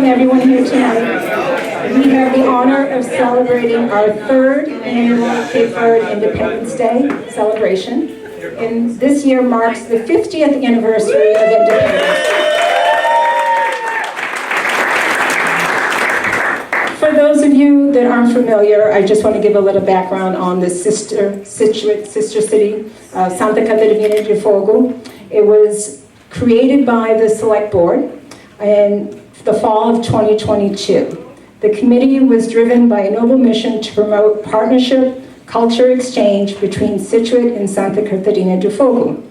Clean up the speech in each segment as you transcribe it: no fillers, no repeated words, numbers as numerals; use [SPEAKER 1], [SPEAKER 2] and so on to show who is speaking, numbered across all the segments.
[SPEAKER 1] everyone here tonight. We have the honor of celebrating our third annual Cape Verde Independence Day celebration. And this year marks the 50th anniversary of independence. For those of you that aren't familiar, I just want to give a little background on the Scituate sister city, Santa Catarina de Fogo. It was created by the Select Board in the fall of 2022. The committee was driven by a noble mission to promote partnership, culture exchange between Scituate and Santa Catarina de Fogo.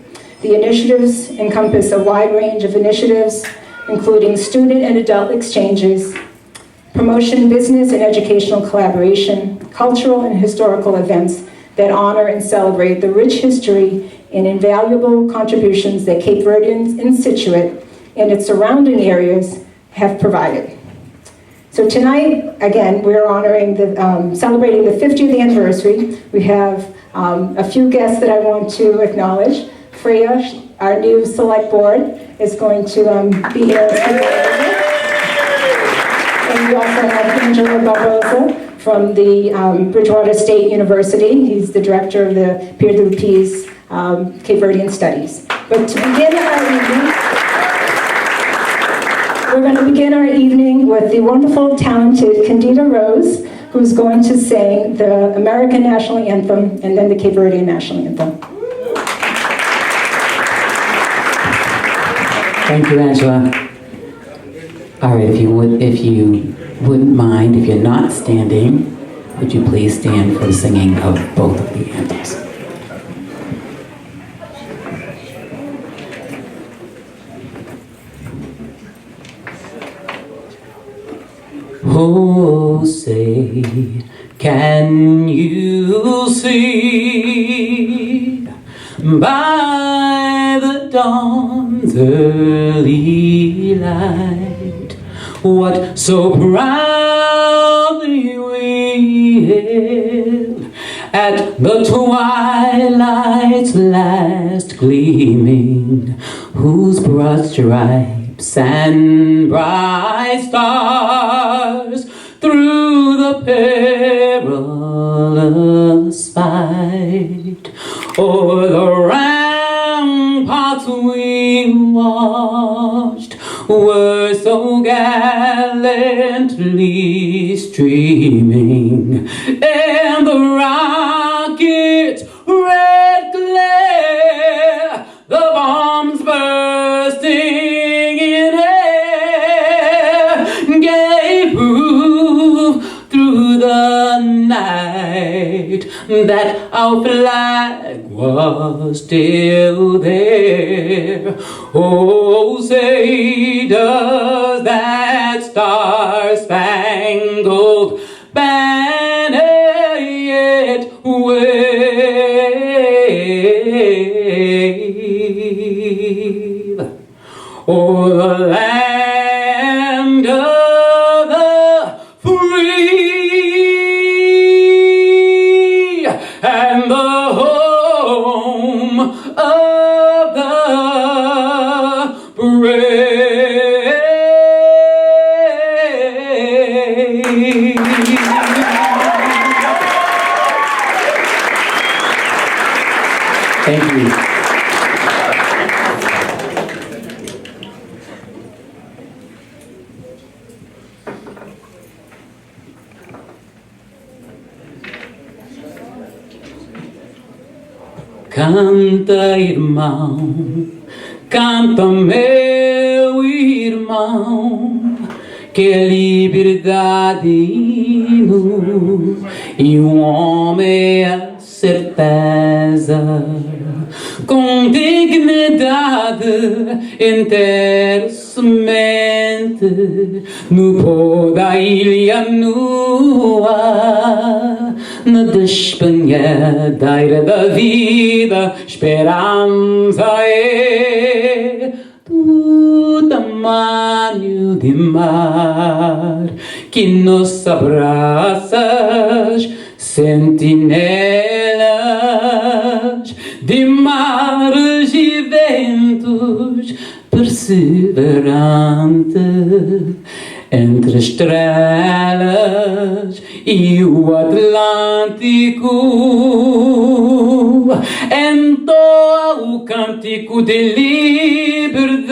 [SPEAKER 1] The initiatives encompass a wide range of initiatives, including student and adult exchanges, promotion, business and educational collaboration, cultural and historical events that honor and celebrate the rich history and invaluable contributions that Cape Verdeans in Scituate and its surrounding areas have provided. So tonight, again, we're honoring celebrating the 50th anniversary. We have a few guests that I want to acknowledge. Freya, our new select board, is going to be here. And we also have Angelo Barbosa from the Bridgewater State University. He's the director of the Pedro Cape Verdean Studies. But to begin our evening, we're going to begin our evening with the wonderful, talented Candida Rose, who's going to sing the American National Anthem and then the Cape Verdean National Anthem.
[SPEAKER 2] Thank you, Angela. All right, if you wouldn't mind, if you're not standing, would you please stand for the singing of both of the anthems? Oh, say, can you see by the dawn's early light what so proudly we hailed at the twilight's last gleaming, whose broad stripes and bright stars through the perilous fight o'er the ramparts we watched were so gallantly streaming, and the rocket's red glare, the bombs bursting in air, gave proof through the night that our flag was still there. Oh, say, does that star-spangled banner yet wave o'er the land of the free and the home of the brave? Thank you. Canta, irmão, canta, meu irmão, que a liberdade hino e homem é a certeza, com dignidade inteiramente no pó da ilha nua, na despenhadeira da vida, esperança é do tamanho de mar que nos abraças, sentinelas de mares e ventos, perseverante Entre estrelas e o Atlântico entoa o cântico de liberdade.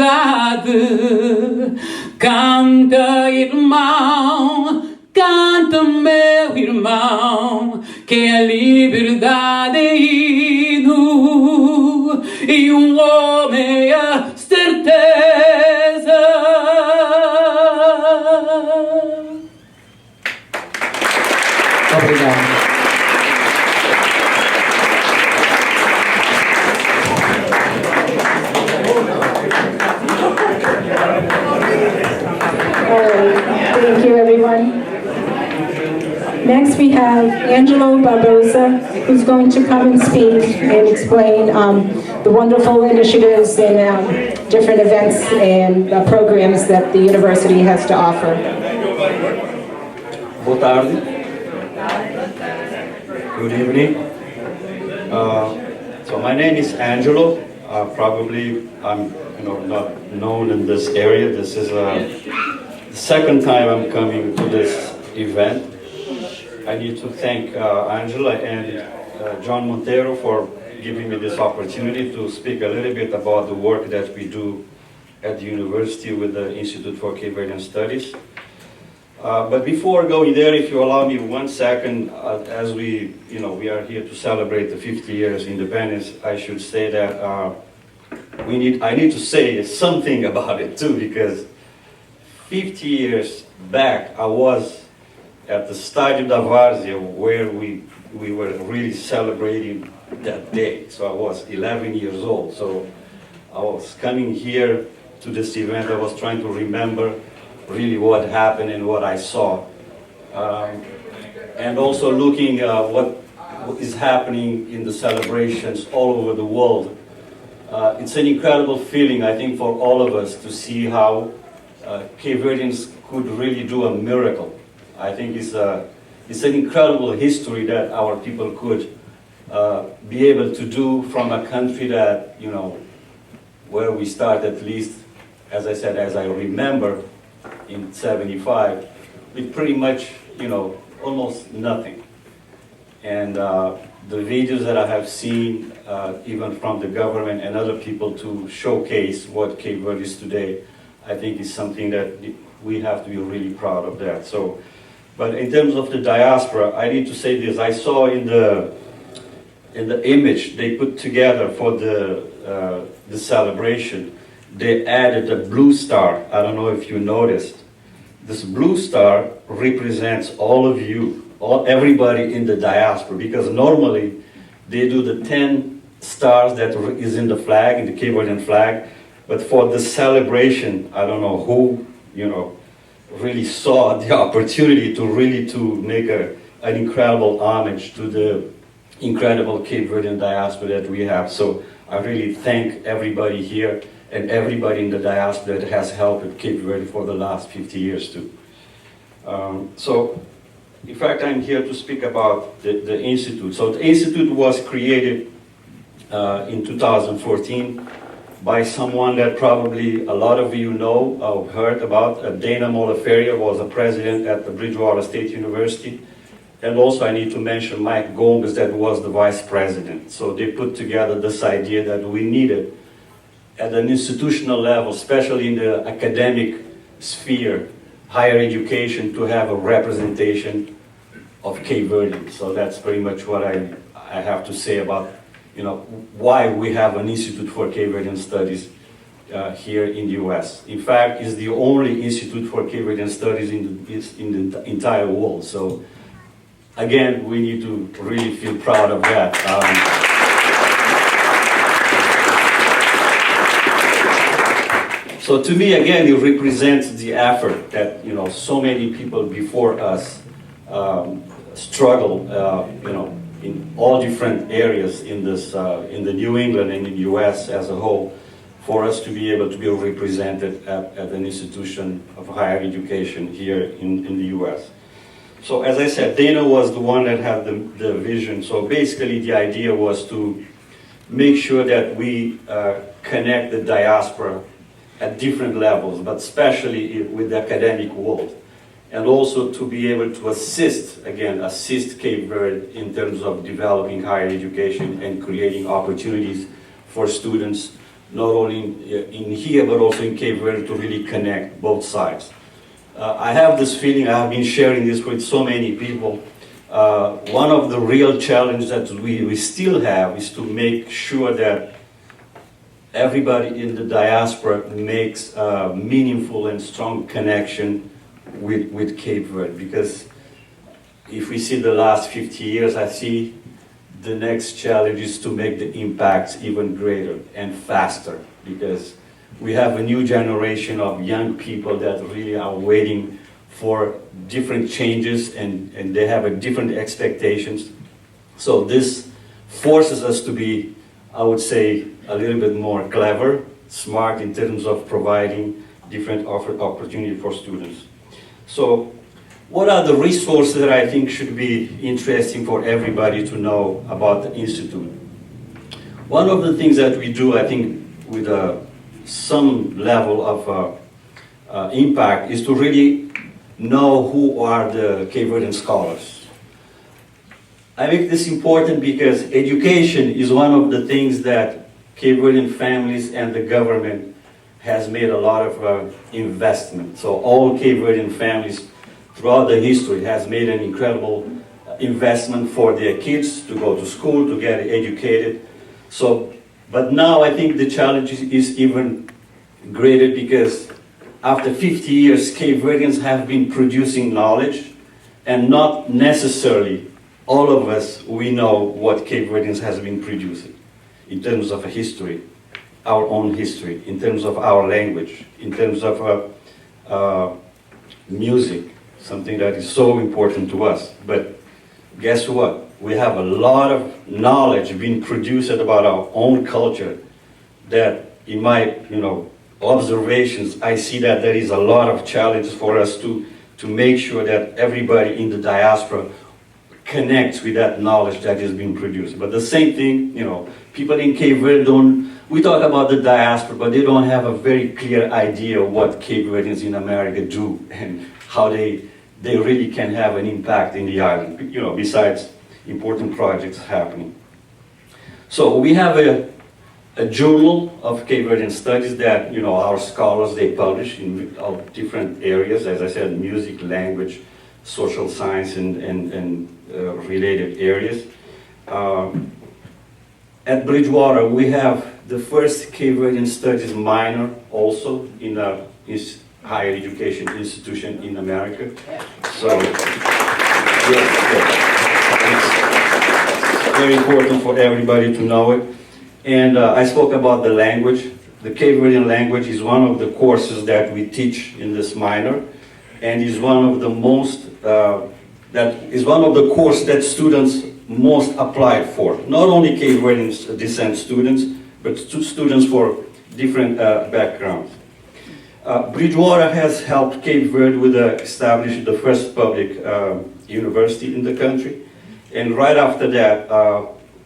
[SPEAKER 2] Canta, irmão, canta, meu irmão, que a liberdade é hino e um homem é a certeza. Obrigado.
[SPEAKER 1] Thank you, everyone. Next, we have Angelo Barbosa, who's going to come and speak and explain the wonderful initiatives and different events and programs that the university has to offer.
[SPEAKER 3] Boa tarde. Good evening. So my name is Angelo. Probably I'm not known in this area. This is the second time I'm coming to this event. I need to thank Angela and John Montero for giving me this opportunity to speak a little bit about the work that we do at the university with the Institute for Cape Verdean Studies. But before going there, if you allow me 1 second, as we are here to celebrate the 50 years independence, I should say that I need to say something about it too, because 50 years back, I was at the Estádio da Várzea where we were really celebrating that day. So I was 11 years old. So I was coming here to this event. I was trying to remember really what happened and what I saw. And also looking at what is happening in the celebrations all over the world. It's an incredible feeling, I think, for all of us to see how Cape Verdeans could really do a miracle. I think it's an incredible history that our people could be able to do from a country that, where we start, at least, as I said, as I remember, in 75, with pretty much, almost nothing. And the videos that I have seen, even from the government and other people, to showcase what Cape Verde is today, I think is something that we have to be really proud of that. So, but in terms of the diaspora, I need to say this. I saw in the image they put together for the celebration, they added a blue star. I don't know if you noticed. This blue star represents all of you, everybody in the diaspora, because normally they do the 10 stars that is in the flag, in the Cape Verdean flag, but for the celebration, I don't know who, really saw the opportunity to make an incredible homage to the incredible Cape Verdean diaspora that we have. So I really thank everybody here and everybody in the diaspora that has helped Cape Verde for the last 50 years too. So, in fact, I'm here to speak about the Institute. So the Institute was created in 2014 by someone that probably a lot of you know or heard about. Dana Molaferia was a president at the Bridgewater State University. And also I need to mention Mike Gomes, that was the vice president. So they put together this idea that we needed at an institutional level, especially in the academic sphere, higher education, to have a representation of Cape Verde. So that's pretty much what I have to say about why we have an Institute for Cape Verdean Studies here in the US. In fact, it's the only Institute for Cape Verdean Studies in the entire world. So again, we need to really feel proud of that. So to me, again, it represents the effort that so many people before us struggled, in all different areas in this, in the New England and in the U.S. as a whole, for us to be able to be represented at an institution of higher education here in the U.S. So as I said, Dana was the one that had the vision. So basically the idea was to make sure that we connect the diaspora at different levels, but especially with the academic world. And also to be able to assist Cape Verde in terms of developing higher education and creating opportunities for students, not only in here, but also in Cape Verde, to really connect both sides. I have this feeling, I have been sharing this with so many people, one of the real challenges that we still have is to make sure that everybody in the diaspora makes a meaningful and strong connection with Cape Verde, because if we see the last 50 years, I see the next challenge is to make the impacts even greater and faster, because we have a new generation of young people that really are waiting for different changes, and they have different expectations. So this forces us to be, I would say, a little bit more clever, smart in terms of providing different opportunity for students. So what are the resources that I think should be interesting for everybody to know about the Institute? One of the things that we do, I think, with some level of impact is to really know who are the Cape Verdean scholars. I make this important because education is one of the things that Cape Verdean families and the government has made a lot of investment. So all Cape Verdean families throughout the history has made an incredible investment for their kids to go to school, to get educated. So, but now I think the challenge is even greater, because after 50 years, Cape Verdeans have been producing knowledge, and not necessarily all of us, we know what Cape Verdeans has been producing in terms of a history, our own history, in terms of our language, in terms of music, something that is so important to us. But guess what? We have a lot of knowledge being produced about our own culture that, in my observations, I see that there is a lot of challenges for us to make sure that everybody in the diaspora connects with that knowledge that is being produced. But the same thing, people in Cape Verde we talk about the diaspora, but they don't have a very clear idea of what Cape Verdeans in America do and how they really can have an impact in the island, besides important projects happening. So we have a journal of Cape Verdean Studies that our scholars, they publish in all different areas, as I said, music, language, social science, and related areas. At Bridgewater, we have the first Cape Verdean Studies minor also in a higher education institution in America. So, yes, it's very important for everybody to know it. And I spoke about the language. The Cape Verdean language is one of the courses that we teach in this minor, and is one of the courses that students most applied for. Not only Cape Verdean descent students, but students for different backgrounds. Bridgewater has helped Cape Verde with establish the first public university in the country, and right after that,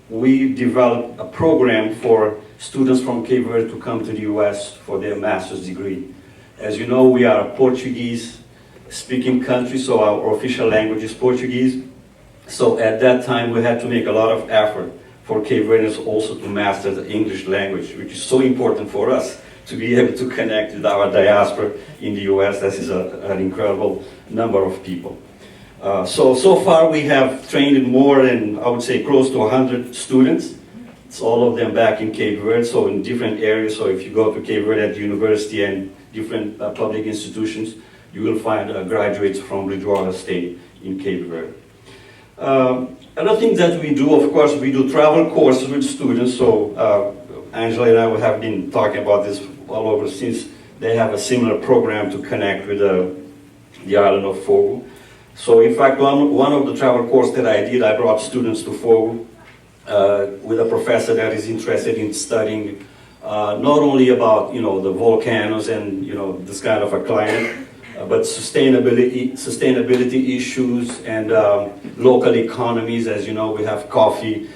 [SPEAKER 3] we developed a program for students from Cape Verde to come to the US for their master's degree. As you know, we are a Portuguese-speaking country, so our official language is Portuguese. So at that time, we had to make a lot of effort for Cape Verdeans also to master the English language, which is so important for us to be able to connect with our diaspora in the US. That is an incredible number of people. So far we have trained more than, I would say, close to 100 students. It's all of them back in Cape Verde, so in different areas. So if you go to Cape Verde at the university and different public institutions, you will find graduates from Bridgewater State in Cape Verde. Another thing that we do, of course, we do travel courses with students. So Angelo and I have been talking about this all over since they have a similar program to connect with the island of Fogo. So in fact, one of the travel courses that I did, I brought students to Fogo with a professor that is interested in studying not only about the volcanoes and this kind of a climate, but sustainability issues and local economies. As you know, we have coffee,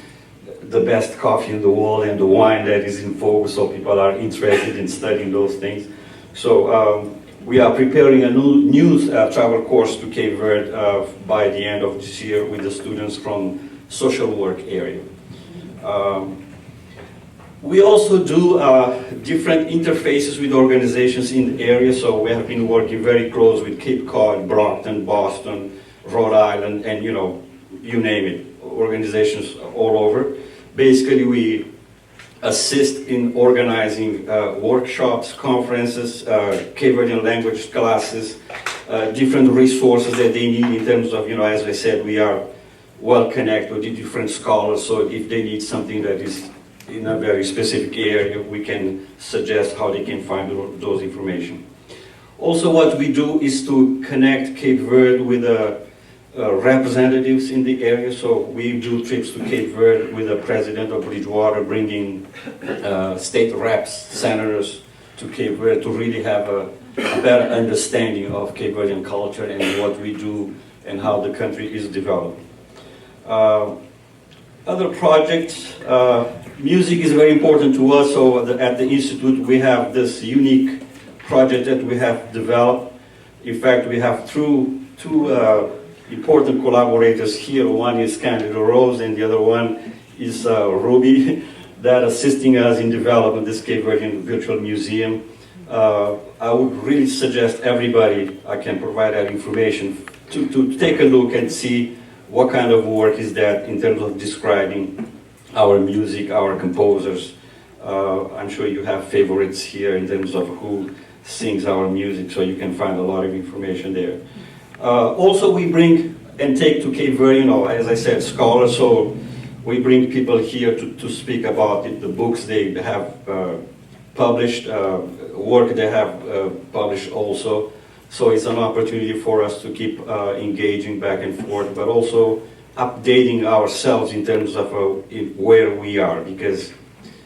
[SPEAKER 3] the best coffee in the world, and the wine that is in Fogo, so people are interested in studying those things. So we are preparing a new travel course to Cape Verde by the end of this year with the students from social work area. We also do different interfaces with organizations in the area, so we have been working very close with Cape Cod, Brockton, Boston, Rhode Island, and you name it, organizations all over. Basically, we assist in organizing workshops, conferences, Cape Verdean language classes, different resources that they need in terms of, as I said, we are well connected with the different scholars, so if they need something that is in a very specific area, we can suggest how they can find those information. Also, what we do is to connect Cape Verde with representatives in the area. So we do trips to Cape Verde with the president of Bridgewater, bringing state reps, senators to Cape Verde to really have a better understanding of Cape Verdean culture and what we do and how the country is developing. Other projects, music is very important to us, so at the Institute we have this unique project that we have developed. In fact, we have two important collaborators here. One is Candida Rose and the other one is Ruby, that assisting us in developing this Cape Verdean Virtual Museum. I would really suggest everybody, I can provide that information, to take a look and see what kind of work is that in terms of describing our music, our composers. I'm sure you have favorites here in terms of who sings our music, so you can find a lot of information there. Also, we bring and take to Cape Verde, as I said, scholars, so we bring people here to speak about it, the books they have published, work they have published also. So it's an opportunity for us to keep engaging back and forth, but also updating ourselves in terms of where we are. Because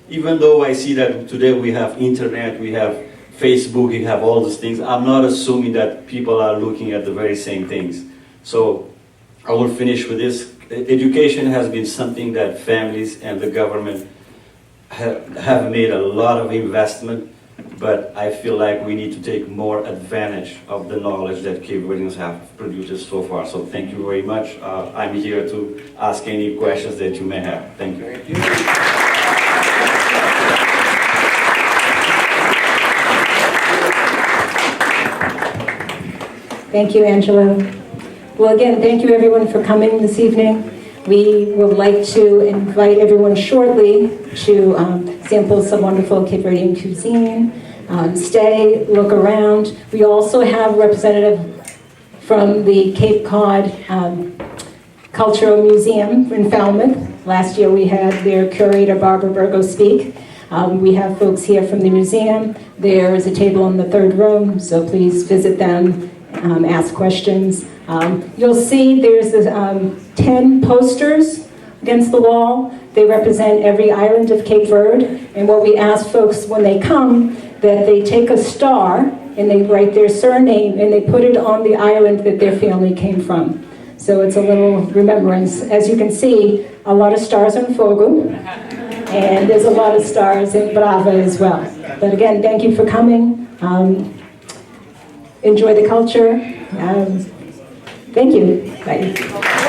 [SPEAKER 3] even though I see that today we have internet, we have Facebook, we have all these things, I'm not assuming that people are looking at the very same things. So I will finish with this. Education has been something that families and the government have made a lot of investment, but I feel like we need to take more advantage of the knowledge that Cape Verdeans have produced so far. So thank you very much. I'm here to ask any questions that you may have. Thank you. Thank you.
[SPEAKER 1] Thank you, Angelo. Well, again, thank you everyone for coming this evening. We would like to invite everyone shortly to sample some wonderful Cape Verdean cuisine, stay, look around. We also have a representative from the Cape Cod Cultural Museum in Falmouth. Last year we had their curator, Barbara Burgo, speak. We have folks here from the museum. There is a table in the third room, so please visit them, ask questions. You'll see there's 10 posters against the wall. They represent every island of Cape Verde. And what we ask folks when they come, that they take a star and they write their surname and they put it on the island that their family came from. So it's a little remembrance. As you can see, a lot of stars in Fogo, and there's a lot of stars in Brava as well. But again, thank you for coming. Enjoy the culture. Thank you. Bye.